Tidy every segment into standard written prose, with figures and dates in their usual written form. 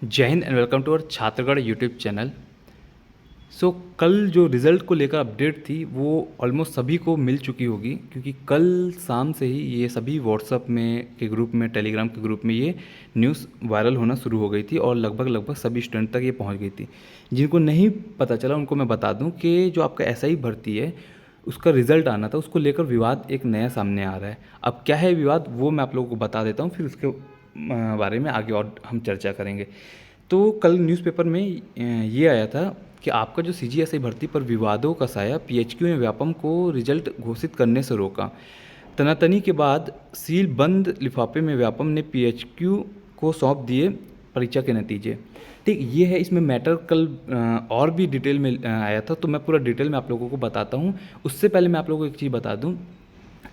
जय Hind and welcome to our Chhatragarh YouTube channel. कल जो रिज़ल्ट को लेकर अपडेट थी वो ऑलमोस्ट सभी को मिल चुकी होगी, क्योंकि कल शाम से ही ये सभी व्हाट्सअप में के ग्रुप में, टेलीग्राम के ग्रुप में ये न्यूज़ वायरल होना शुरू हो गई थी और लगभग लगभग सभी स्टूडेंट तक ये पहुंच गई थी। जिनको नहीं पता चला उनको मैं बता दूं कि जो आपका एसआई भर्ती है उसका रिज़ल्ट आना था, उसको लेकर विवाद एक नया सामने आ रहा है। अब क्या है विवाद वो मैं आप लोगों को बता देता हूँ, फिर उसके बारे में आगे और हम चर्चा करेंगे। तो कल न्यूज़पेपर में ये आया था कि आपका जो सीजीएसई भर्ती पर विवादों का साया, पीएचक्यू ने व्यापम को रिजल्ट घोषित करने से रोका। तनातनी के बाद सील बंद लिफाफे में व्यापम ने पीएचक्यू को सौंप दिए परीक्षा के नतीजे। ठीक, ये है इसमें मैटर। कल और भी डिटेल में आया था, तो मैं पूरा डिटेल में आप लोगों को बताता हूँ। उससे पहले मैं आप लोगों को एक चीज़ बता दूँ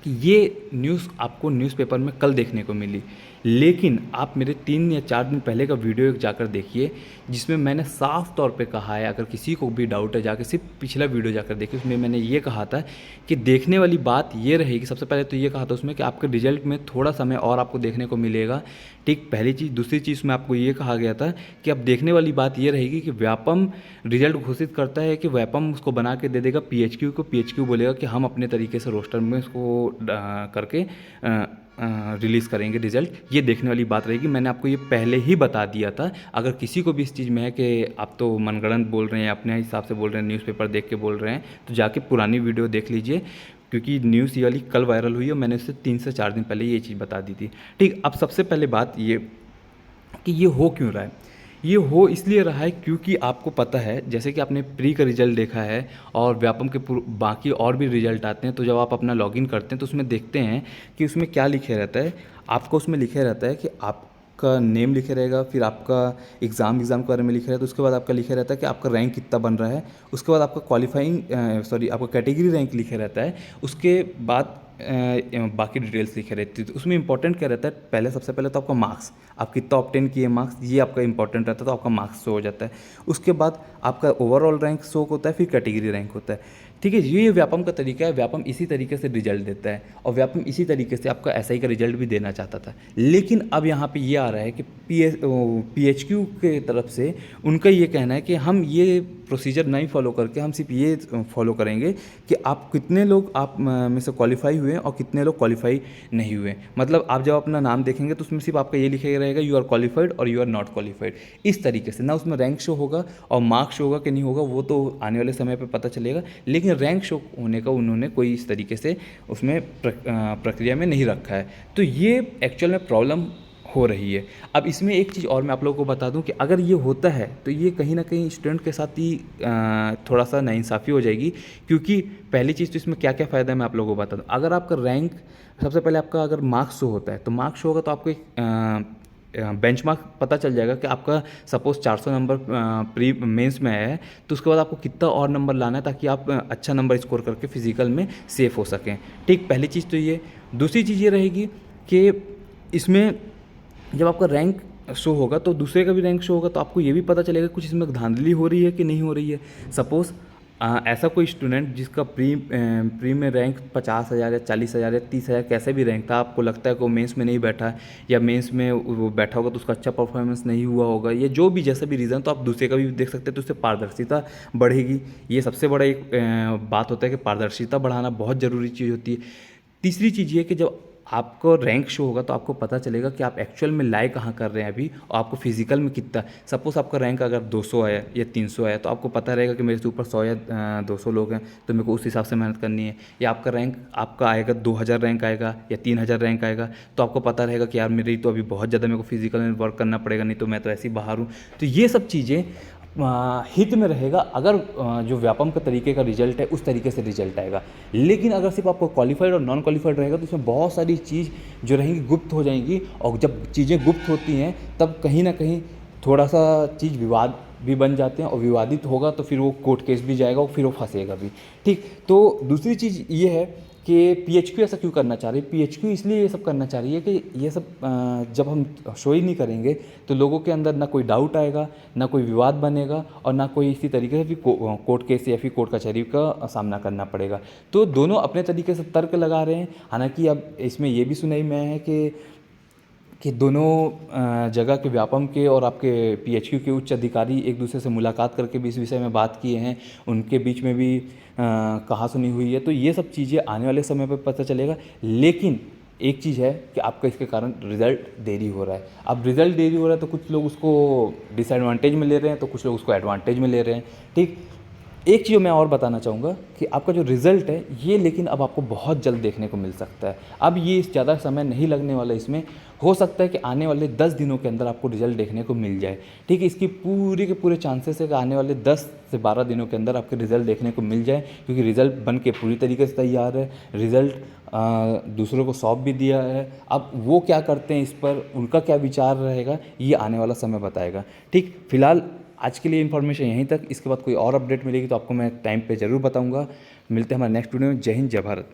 कि ये न्यूज़ आपको न्यूज़पेपर में कल देखने को मिली, लेकिन आप मेरे 3 या 4 दिन पहले का वीडियो एक जाकर देखिए, जिसमें मैंने साफ तौर पे कहा है, अगर किसी को भी डाउट है जाकर सिर्फ पिछला वीडियो जाकर देखिए। उसमें मैंने ये कहा था कि देखने वाली बात ये रहेगी। सबसे पहले तो ये कहा था उसमें कि आपके रिजल्ट में थोड़ा समय और आपको देखने को मिलेगा। ठीक, पहली चीज़। दूसरी चीज़ में आपको ये कहा गया था कि अब देखने वाली बात ये रहेगी कि व्यापम रिजल्ट घोषित करता है कि व्यापम उसको बना के दे देगा पीएचक्यू को। पीएचक्यू बोलेगा कि हम अपने तरीके से रोस्टर में उसको करके रिलीज़ करेंगे रिजल्ट। ये देखने वाली बात रहेगी। मैंने आपको ये पहले ही बता दिया था। अगर किसी को भी इस चीज़ में है कि आप तो मनगढ़ंत बोल रहे हैं, अपने हिसाब से बोल रहे हैं, न्यूज़पेपर देख के बोल रहे हैं, तो जाके पुरानी वीडियो देख लीजिए, क्योंकि न्यूज़ ये वाली कल वायरल हुई और मैंने उससे 3 से 4 दिन पहले ये चीज़ बता दी थी। ठीक, अब सबसे पहले बात ये कि ये हो क्यों रहा है। ये हो इसलिए रहा है क्योंकि आपको पता है, जैसे कि आपने प्री का रिजल्ट देखा है और व्यापम के बाकी और भी रिजल्ट आते हैं, तो जब आप अपना लॉगिन करते हैं तो उसमें देखते हैं कि उसमें क्या लिखे रहता है। आपको उसमें लिखे रहता है कि आपका नेम लिखे रहेगा, फिर आपका एग्ज़ाम के बारे में लिखे रहता है, उसके बाद आपका लिखे रहता है कि आपका रैंक कितना बन रहा है, उसके बाद आपका आपका कैटेगरी रैंक लिखे रहता है, उसके बाद बाकी डिटेल्स लिखे रहती है। तो उसमें इंपॉर्टेंट क्या रहता है, पहले सबसे पहले तो आपका मार्क्स, आप कितना ऑब्टेन किए मार्क्स, ये आपका इंपॉर्टेंट रहता है, तो आपका मार्क्स शो हो जाता है। उसके बाद आपका ओवरऑल रैंक शो होता है, फिर कैटेगरी रैंक होता है। ठीक है, ये व्यापम का तरीका है। व्यापम इसी तरीके से रिजल्ट देता है और व्यापम इसी तरीके से आपका एसआई का रिजल्ट भी देना चाहता था। लेकिन अब यहाँ पे ये आ रहा है कि पीएचक्यू के तरफ से उनका ये कहना है कि हम ये प्रोसीजर नहीं फॉलो करके हम सिर्फ ये फॉलो करेंगे कि आप कितने लोग आप में से क्वालिफाई हुए और कितने लोग क्वालिफाई नहीं हुए। मतलब आप जब अपना नाम देखेंगे तो उसमें सिर्फ आपका ये लिखा रहेगा यू आर क्वालिफाइड और यू आर नॉट क्वालिफाइड। इस तरीके से ना उसमें रैंक शो होगा और मार्क्स शो होगा कि नहीं होगा, वो तो आने वाले समय पर पता चलेगा। लेकिन रैंक शो होने का उन्होंने कोई इस तरीके से उसमें प्रक्रिया में नहीं रखा है। तो ये एक्चुअल में प्रॉब्लम हो रही है। अब इसमें एक चीज़ और मैं आप लोगों को बता दूं कि अगर ये होता है तो ये कहीं ना कहीं स्टूडेंट के साथ ही थोड़ा सा नाइंसाफ़ी हो जाएगी। क्योंकि पहली चीज़ तो इसमें क्या क्या फ़ायदा है मैं आप लोगों को बता दूं। अगर आपका रैंक, सबसे पहले आपका अगर मार्क्स शो होता है तो मार्क्स शो होगा तो आपको एक बेंचमार्क पता चल जाएगा कि आपका सपोज़ 400 नंबर प्री मेंस में आया है, तो उसके बाद आपको कितना और नंबर लाना है ताकि आप अच्छा नंबर स्कोर करके फिजिकल में सेफ हो सकें। ठीक, पहली चीज़ तो ये। दूसरी चीज़ ये रहेगी कि इसमें जब आपका रैंक शो होगा तो दूसरे का भी रैंक शो होगा, तो आपको ये भी पता चलेगा कुछ इसमें धांधली हो रही है कि नहीं हो रही है। सपोज़ ऐसा कोई स्टूडेंट जिसका प्री में रैंक 50,000 या 40,000 या 30,000 कैसे भी रैंक था, आपको लगता है कि वो मेंस में नहीं बैठा है या मेंस में वो बैठा होगा तो उसका अच्छा परफॉर्मेंस नहीं हुआ होगा, ये जो भी जैसा भी रीज़न, तो आप दूसरे का भी देख सकते हैं, तो उससे पारदर्शिता बढ़ेगी। ये सबसे बड़ा एक बात होता है कि पारदर्शिता बढ़ाना बहुत ज़रूरी चीज़ होती है। तीसरी चीज़ ये कि जब आपको रैंक शो होगा तो आपको पता चलेगा कि आप एक्चुअल में लाए कहाँ कर रहे हैं अभी, और आपको फिजिकल में कितना। सपोज़ आपका रैंक अगर 200 आया या 300 आया तो आपको पता रहेगा कि मेरे से ऊपर 100 या 200 लोग हैं, तो मेरे को उस हिसाब से मेहनत करनी है। या आपका रैंक आपका आएगा 2000 रैंक आएगा या 3000 रैंक आएगा, तो आपको पता रहेगा कि यार मेरी तो अभी बहुत ज़्यादा मेरे को फिजिकल में वर्क करना पड़ेगा, नहीं तो मैं तो ऐसे ही बाहर हूँ। तो ये सब चीज़ें हित में रहेगा अगर जो व्यापम का तरीके का रिजल्ट है उस तरीके से रिजल्ट आएगा। लेकिन अगर सिर्फ आपको क्वालिफाइड और नॉन क्वालिफाइड रहेगा तो उसमें बहुत सारी चीज़ जो रहेंगी गुप्त हो जाएंगी, और जब चीज़ें गुप्त होती हैं तब कहीं ना कहीं थोड़ा सा चीज़ विवाद भी बन जाते हैं, और विवादित होगा तो फिर वो कोर्ट केस भी जाएगा और फिर वो फंसेगा भी। ठीक, तो दूसरी चीज़ ये है कि पीएचक्यू ऐसा क्यों करना चाह रही है। पीएचक्यू इसलिए ये सब करना चाह रही है कि ये सब जब हम शो ही नहीं करेंगे तो लोगों के अंदर ना कोई डाउट आएगा, ना कोई विवाद बनेगा, और ना कोई इसी तरीके से भी कोर्ट केस या फिर कोर्ट कचहरी का सामना करना पड़ेगा। तो दोनों अपने तरीके से तर्क लगा रहे हैं। हालांकि अब इसमें ये भी सुनाई में है कि कि दोनों जगह के व्यापम के और आपके पीएचक्यू के उच्च अधिकारी एक दूसरे से मुलाकात करके भी इस विषय में बात किए हैं, उनके बीच में भी कहा सुनी हुई है। तो ये सब चीज़ें आने वाले समय पर पता चलेगा। लेकिन एक चीज़ है कि आपका इसके कारण रिज़ल्ट देरी हो रहा है। अब रिज़ल्ट देरी हो रहा है तो कुछ लोग उसको डिसएडवांटेज में ले रहे हैं, तो कुछ लोग उसको एडवांटेज में ले रहे हैं। ठीक, एक चीज़ मैं और बताना चाहूँगा कि आपका जो रिज़ल्ट है ये लेकिन अब आपको बहुत जल्द देखने को मिल सकता है। अब ये ज़्यादा समय नहीं लगने वाला, इसमें हो सकता है कि आने वाले 10 दिनों के अंदर आपको रिज़ल्ट देखने को मिल जाए। ठीक है, इसकी पूरी के पूरे चांसेस है कि आने वाले 10 से 12 दिनों के अंदर आपके रिज़ल्ट देखने को मिल जाए, क्योंकि रिज़ल्ट बन के पूरी तरीके से तैयार है। रिज़ल्ट दूसरों को सौंप भी दिया है। अब वो क्या करते हैं इस पर, उनका क्या विचार रहेगा, ये आने वाला समय बताएगा। ठीक, फिलहाल आज के लिए इन्फॉर्मेशन यहीं तक। इसके बाद कोई और अपडेट मिलेगी तो आपको मैं टाइम पे ज़रूर बताऊंगा। मिलते हैं हमारे नेक्स्ट वीडियो में। जय हिंद, जय भारत।